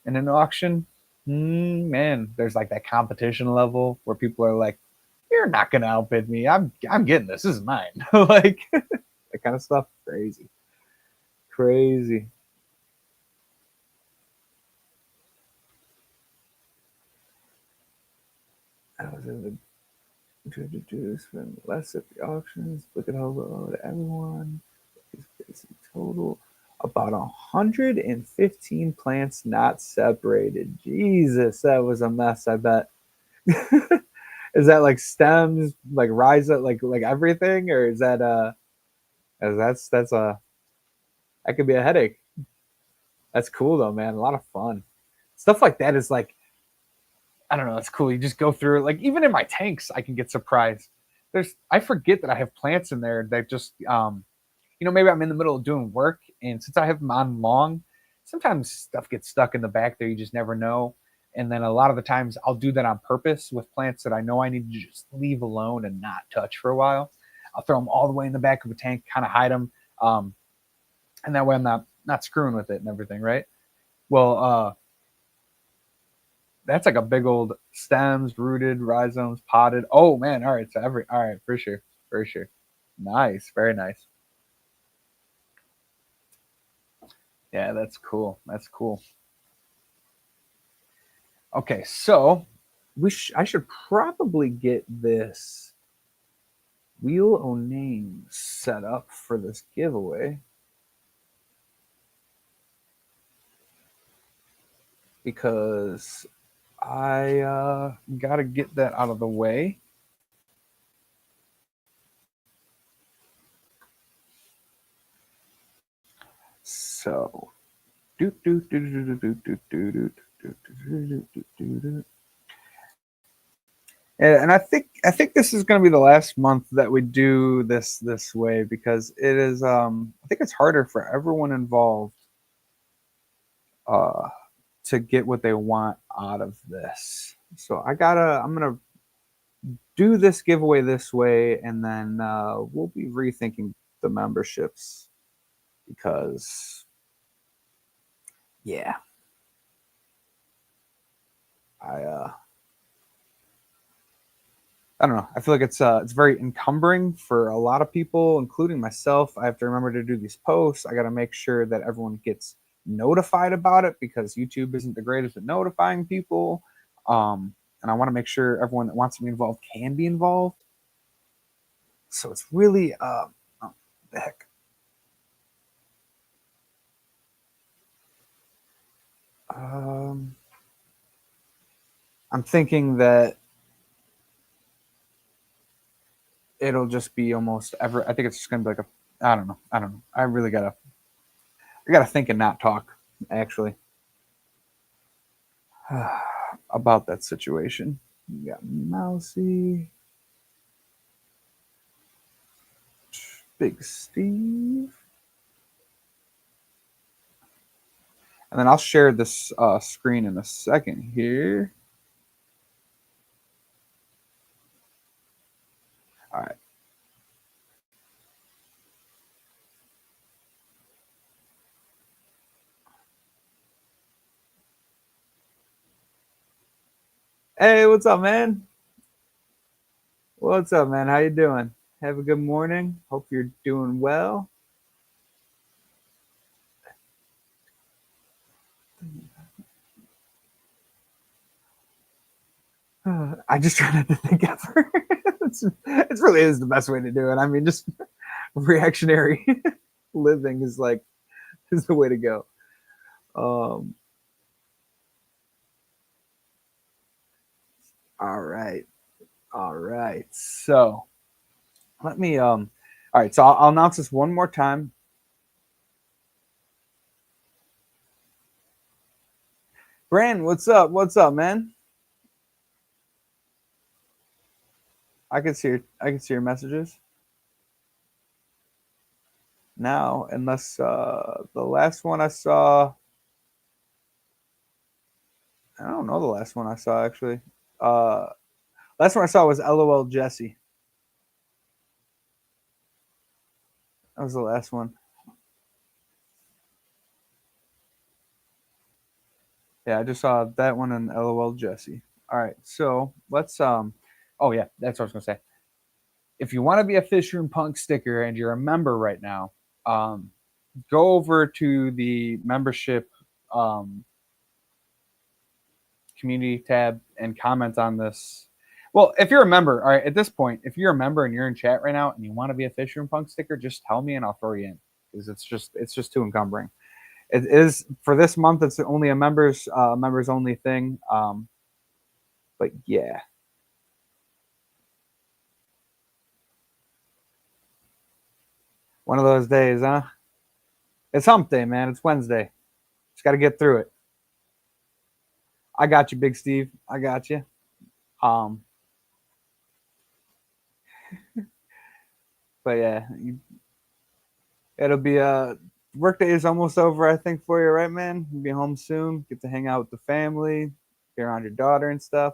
A: in an auction, man, there's like that competition level where people are like, "You're not gonna outbid me. I'm getting this. This is mine." Like that kind of stuff. Crazy. Crazy. I was in to spend less at the auctions. Look at how low to everyone. It's basic total about 115 plants not separated. Jesus, that was a mess. I bet. Is that like stems, like rise up, like everything, or is that that's a that could be a headache. That's cool though, man. A lot of fun. Stuff like that is like, I don't know, it's cool. You just go through it. Like even in my tanks, I can get surprised. I forget that I have plants in there that just maybe I'm in the middle of doing work, and since I have them on long, sometimes stuff gets stuck in the back there. You just never know. And then a lot of the times I'll do that on purpose with plants that I know I need to just leave alone and not touch for a while. I'll throw them all the way in the back of a tank, kind of hide them, and that way I'm not screwing with it and everything, right? Well, that's like a big old stems, rooted, rhizomes, potted. Oh man, all right, so all right, for sure, for sure. Nice, very nice. Yeah, that's cool. That's cool. Okay, so I should probably get this Wheel o' Names set up for this giveaway because I got to get that out of the way. So, do do do do do do do do do do do do do. And I think this is going to be the last month that we do this way because it is I think it's harder for everyone involved uh to get what they want out of this. So I'm gonna do this giveaway this way, and then we'll be rethinking the memberships because yeah, I uh, I don't know. I feel like it's very encumbering for a lot of people, including myself. I have to remember to do these posts. I got to make sure that everyone gets notified about it because YouTube isn't the greatest at notifying people. And I want to make sure everyone that wants to be involved can be involved. So it's really oh, the heck. Um, I'm thinking that it'll just be almost ever. I think it's just gonna be like a. I don't know. I don't know. I gotta think and not talk. Actually, about that situation. We got Mousy, Big Steve, and then I'll share this screen in a second here. All right. Hey, what's up, man? What's up, man? How you doing? Have a good morning. Hope you're doing well. I just try not to think ever. It really is the best way to do it. I mean, just reactionary living is the way to go. Um, all right, all right. So let me All right. So I'll announce this one more time. Brand, what's up? What's up, man? I can see your messages now, unless the last one I saw. I don't know the last one I saw actually. Uh, Last one I saw was LOL Jesse. That was the last one. Yeah, I just saw that one and LOL Jesse. All right, so let's oh yeah, that's what I was gonna say. If you want to be a Fishroom Punk sticker and you're a member right now, um, go over to the membership um, community tab and comment on this. Well, if you're a member, all right, at this point, if you're a member and you're in chat right now and you want to be a Fishroom Punk sticker, just tell me and I'll throw you in because it's just too encumbering. It is for this month. It's only a members only thing. But yeah, one of those days, huh? It's hump day, man. It's Wednesday. Just got to get through it. I got you, Big Steve. I got you. Um, but yeah, it'll be workday is almost over. I think for you, right, man? You'll be home soon. Get to hang out with the family, be around your daughter and stuff.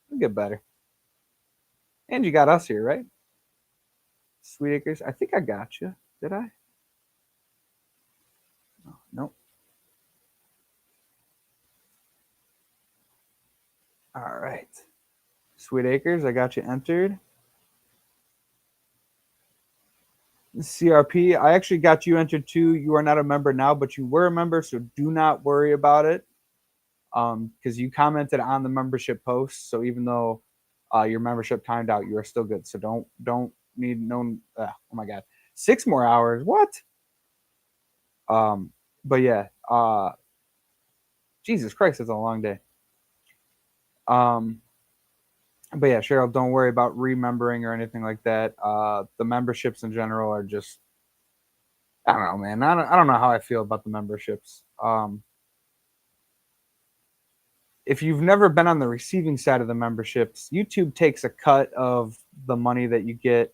A: It'll get better. And you got us here, right? Sweet Acres. I think I got you. Did I? No. Nope. All right. Sweet Acres. I got you entered. CRP, I actually got you entered too. You are not a member now, but you were a member, so do not worry about it. Because you commented on the membership post, so even though your membership timed out, you are still good. So don't need no. Oh my god, 6 more hours. What? But yeah. Jesus Christ, it's a long day. But yeah, Cheryl, don't worry about remembering or anything like that. The memberships in general are just, I don't know, man. I don't know how I feel about the memberships. If you've never been on the receiving side of the memberships, YouTube takes a cut of the money that you get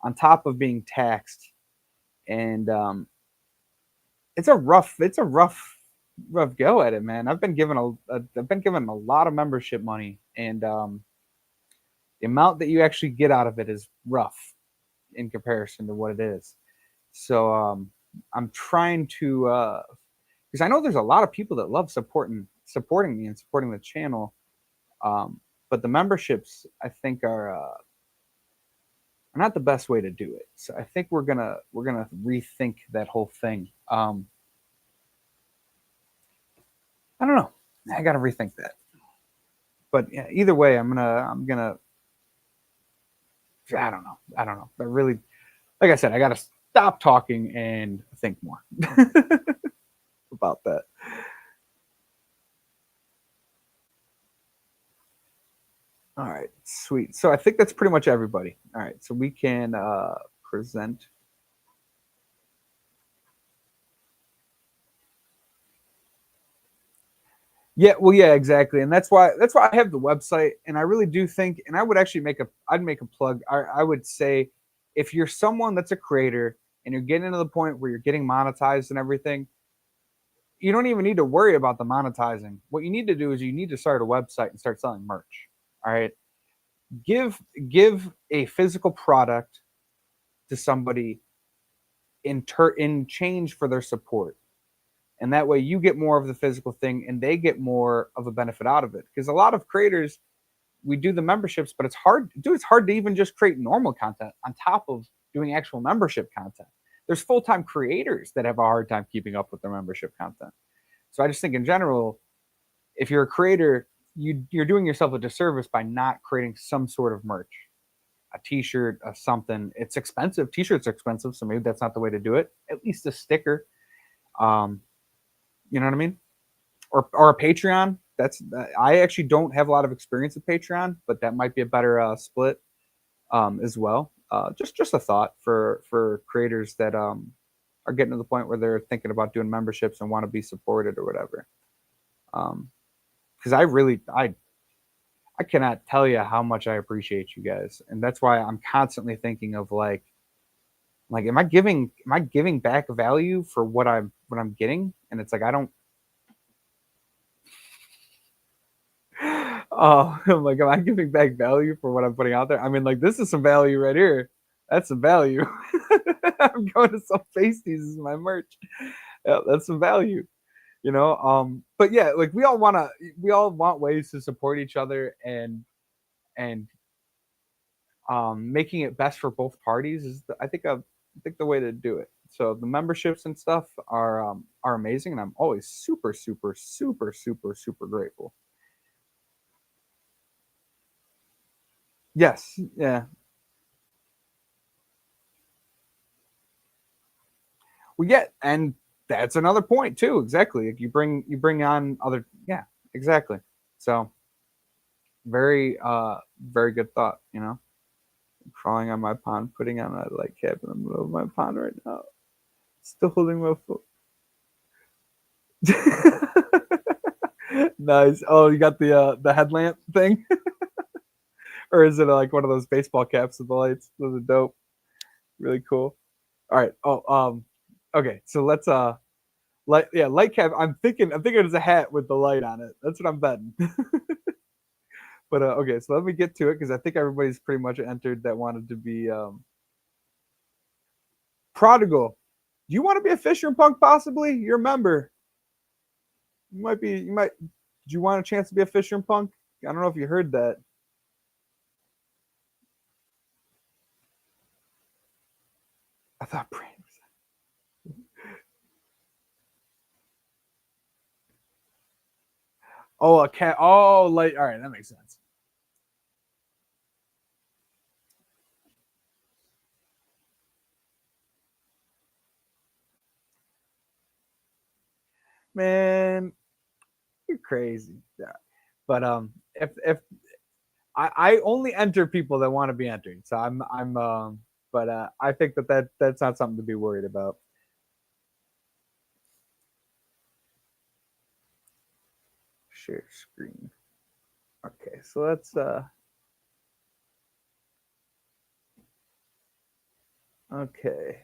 A: on top of being taxed, and it's a rough go at it, man. I've been given a lot of membership money, and the amount that you actually get out of it is rough in comparison to what it is. So I'm trying to, because I know there's a lot of people that love supporting me and supporting the channel, but the memberships I think are not the best way to do it. So I think we're gonna rethink that whole thing. I don't know. I got to rethink that. But yeah, either way, I'm gonna. I don't know. I don't know. But really, like I said, I got to stop talking and think more about that. All right, sweet. So I think that's pretty much everybody. All right, so we can present. Yeah, well, yeah, exactly, and that's why I have the website, and I really do think, and I would actually I'd make a plug. I would say, if you're someone that's a creator and you're getting to the point where you're getting monetized and everything, you don't even need to worry about the monetizing. What you need to do is you need to start a website and start selling merch. All right, give give a physical product to somebody in change for their support, and that way you get more of the physical thing and they get more of a benefit out of it. Because a lot of creators, we do the memberships, but it's hard to even just create normal content on top of doing actual membership content. There's full-time creators that have a hard time keeping up with their membership content. So I just think in general, if you're a creator, you're doing yourself a disservice by not creating some sort of merch, a t-shirt, a something. It's expensive. T-shirts are expensive, so maybe that's not the way to do it. At least a sticker. um you know what I mean? Or a Patreon. That's I actually don't have a lot of experience with Patreon, but that might be a better split as well. Just a thought for creators that are getting to the point where they're thinking about doing memberships and want to be supported or whatever. Because I cannot tell you how much I appreciate you guys, and that's why I'm constantly thinking of like am I giving back value for what I'm getting? And it's like I don't. Oh, I'm like, am I giving back value for what I'm putting out there? I mean, like, this is some value right here. That's some value. I'm going to sell pasties as my merch. Yeah, that's some value, you know. But yeah, like we all want ways to support each other, and making it best for both parties is, I think the way to do it. So the memberships and stuff are amazing, and I'm always super, super, super, super, super grateful. Yes, yeah. Well, yeah, and that's another point too. Exactly. Like you bring on other, yeah, exactly. So very good thought. Crawling on my pond, putting on a light cap in the middle of my pond right now. Still holding my foot. Nice. Oh, you got the headlamp thing, or is it like one of those baseball caps with the lights? Those are dope. Really cool. All right. Oh, okay. So let's light cap. I'm thinking it's a hat with the light on it. That's what I'm betting. But okay, so let me get to it because I think everybody's pretty much entered that wanted to be prodigal. Do you want to be a Fishroom Punk? Possibly, you're a member. You might be. You might. Do you want a chance to be a Fishroom Punk? I don't know if you heard that. I thought Brandon. Oh, a cat. Oh, like all right, that makes sense. Man, you're crazy. Yeah. But if I only enter people that want to be entered, so I'm but I think that's not something to be worried about. Share screen. Okay, so let's okay.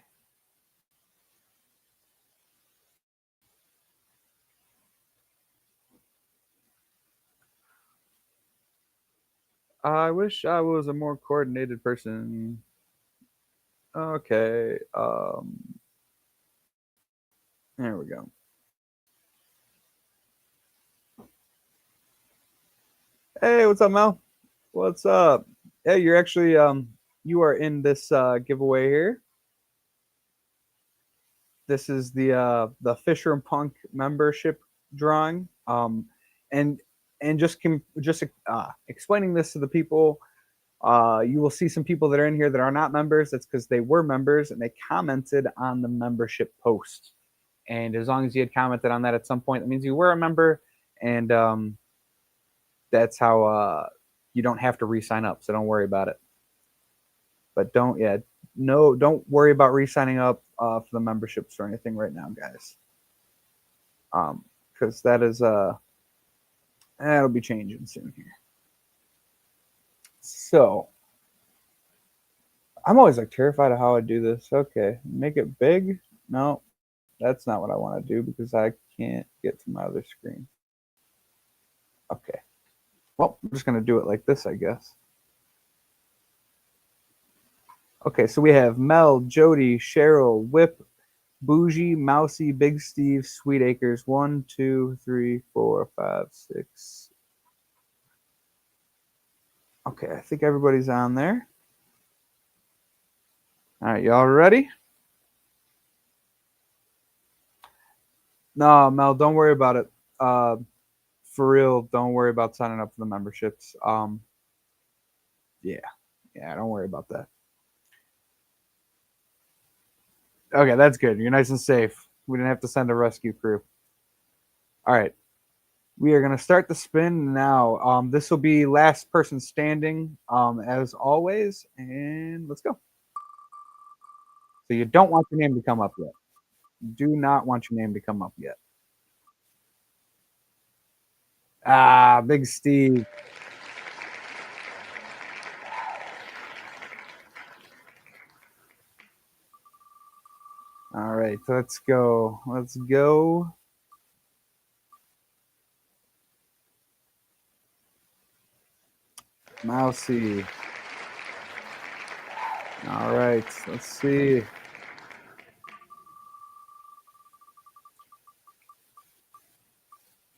A: I wish I was a more coordinated person. Okay. There we go. Hey, what's up, Mel? What's up? Hey, you're actually you are in this giveaway here. This is the Fishroom Punk membership drawing. And just explaining this to the people. You will see some people that are in here that are not members. That's because they were members and they commented on the membership post. And as long as you had commented on that at some point, that means you were a member, and that's how you don't have to re-sign up. So don't worry about it. But don't worry about re-signing up for the memberships or anything right now, guys. Because that'll be changing soon here. So I'm always like terrified of how I do this. Okay, make it big. No, that's not what I want to do because I can't get to my other screen. Okay. Well, I'm just gonna do it like this, I guess. Okay, so we have Mel, Jody, Cheryl, Whip, Bougie, Mousy, Big Steve, Sweet Acres. 1, 2, 3, 4, 5, 6. Okay, I think everybody's on there. All right, y'all ready? No, Mel, don't worry about it. For real, don't worry about signing up for the memberships. Yeah, don't worry about that. Okay, that's good. You're nice and safe. We didn't have to send a rescue crew. All right, we are gonna start the spin now. This will be last person standing, as always, and let's go. So you don't want your name to come up yet. You do not want your name to come up yet. Ah, Big Steve. All right, let's go. Let's go. Mousy. All right, let's see.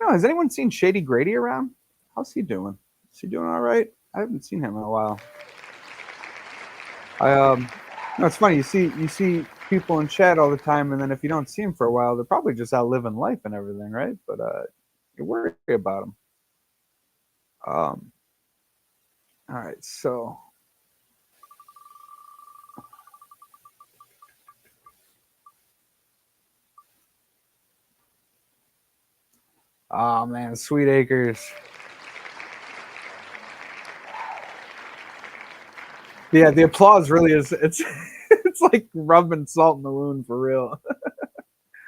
A: No, has anyone seen Shady Grady around? How's he doing? Is he doing all right? I haven't seen him in a while. I no, it's funny. You see people in chat all the time, and then if you don't see them for a while, they're probably just out living life and everything, right? But you worry about them. All right, so oh man, Sweet Acres. Yeah, the applause really is. It's it's like rubbing salt in the wound for real.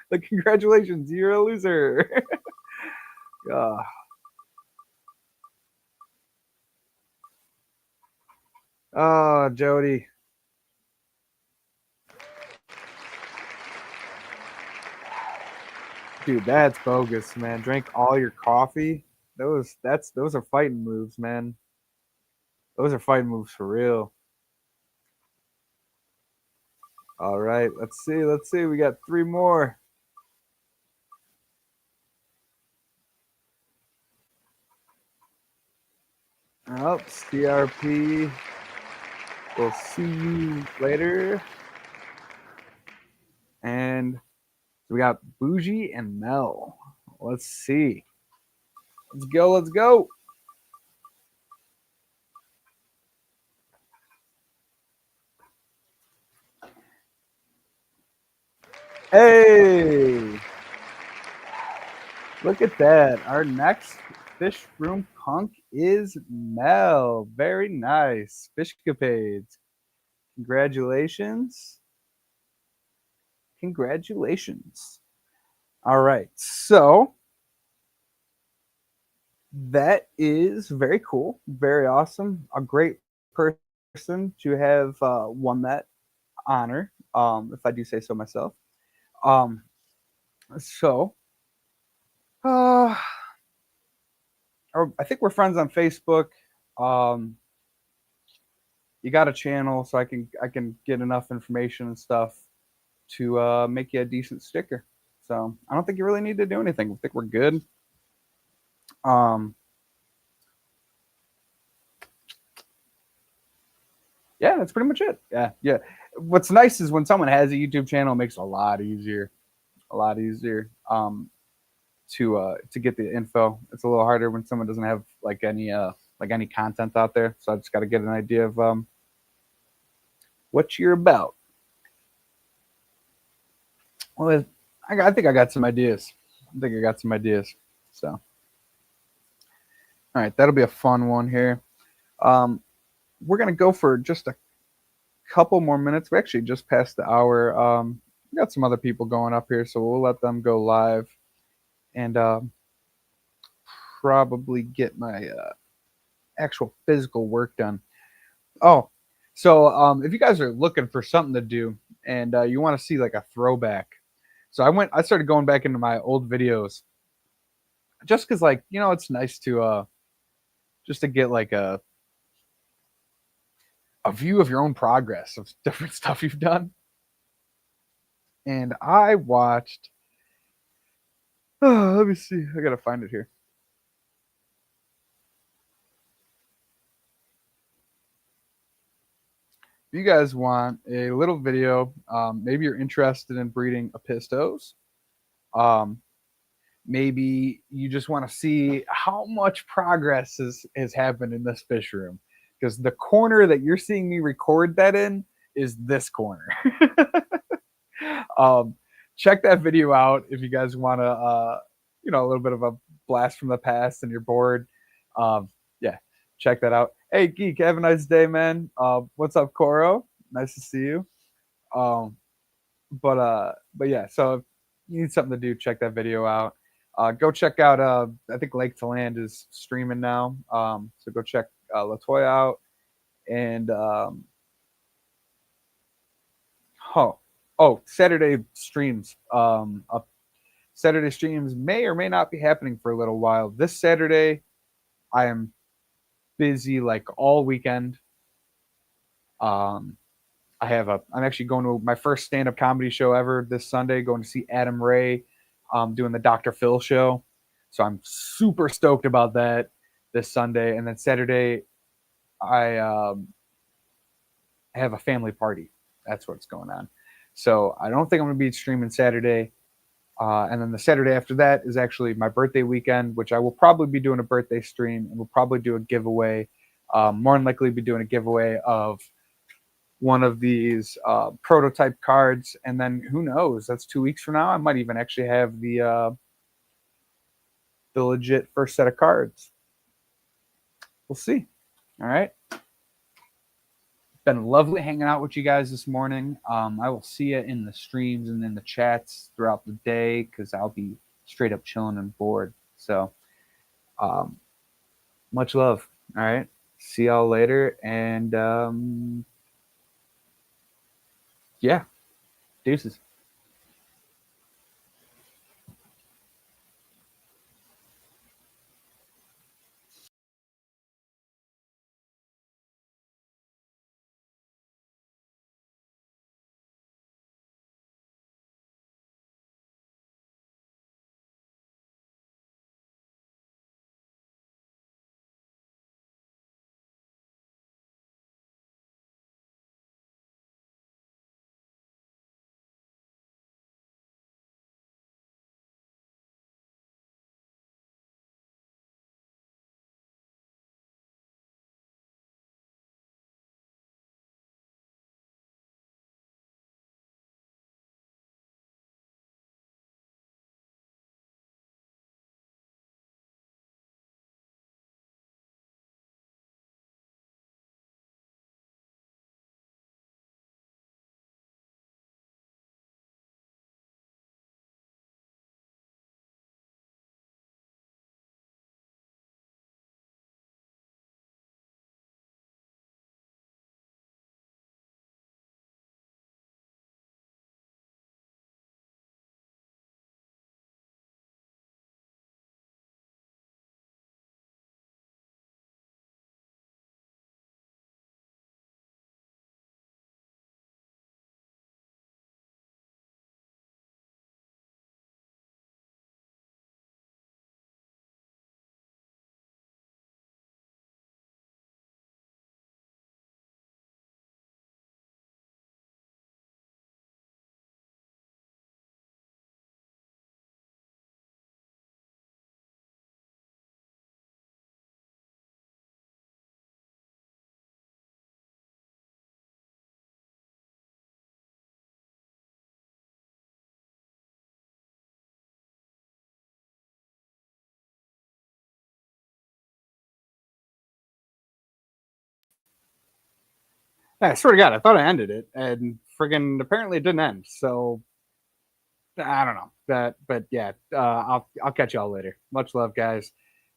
A: Like congratulations, you're a loser. uh, oh, Jody. Dude, that's bogus, man. Drink all your coffee. Those are fighting moves, man. Those are fighting moves for real. All right, let's see. Let's see. We got 3 more. Oh, CRP. We'll see you later. And we got Bougie and Mel. Let's see. Let's go. Let's go. Hey, look at that. Our next Fishroom Punk is Mel. Very nice. Fishcapades. Congratulations. Congratulations. All right. So that is very cool. Very awesome. A great person to have won that honor, if I do say so myself. Um, so, uh, I think we're friends on Facebook. Um, you got a channel, so I can get enough information and stuff to make you a decent sticker. So I don't think you really need to do anything. I think we're good. Um, yeah, that's pretty much it. Yeah, yeah. What's nice is when someone has a YouTube channel, it makes it a lot easier to get the info. It's a little harder when someone doesn't have like any content out there. So I just got to get an idea of what you're about. Well, I think I got some ideas. I think I got some ideas. So, all right, that'll be a fun one here. Um, we're gonna go for just a couple more minutes. We actually just passed the hour. We got some other people going up here, so we'll let them go live and probably get my actual physical work done. Oh, so if you guys are looking for something to do and you want to see like a throwback, so I started going back into my old videos just because like it's nice to just to get like a view of your own progress of different stuff you've done. And I watched. Oh, let me see. I gotta find it here. If you guys want a little video, maybe you're interested in breeding apistos. Um, maybe you just want to see how much progress has happened in this fish room because the corner that you're seeing me record that in is this corner. um, check that video out if you guys want to a little bit of a blast from the past and you're bored. Yeah, check that out. Hey geek, have a nice day, man. What's up, Coro? Nice to see you. um, but yeah, so if you need something to do, check that video out. Go check out I think Lake to Land is streaming now. So go check Latoya out. And oh Saturday streams. Saturday streams may or may not be happening for a little while. This Saturday I am busy like all weekend. Um I'm actually going to my first stand-up comedy show ever this Sunday, going to see Adam Ray doing the Dr. Phil show. So I'm super stoked about that this Sunday. And then Saturday, I have a family party. That's what's going on. So I don't think I'm going to be streaming Saturday. And then the Saturday after that is actually my birthday weekend, which I will probably be doing a birthday stream and we'll probably do a giveaway. More than likely be doing a giveaway of one of these prototype cards, and then who knows? That's 2 weeks from now. I might even actually have the legit first set of cards. We'll see. All right. Been lovely hanging out with you guys this morning. I will see you in the streams and in the chats throughout the day because I'll be straight up chilling and bored. So, um, much love. All right. See y'all later. And yeah, deuces. I swear to God, I thought I ended it, and friggin' apparently it didn't end. So I don't know that, but yeah, I'll catch y'all later. Much love, guys.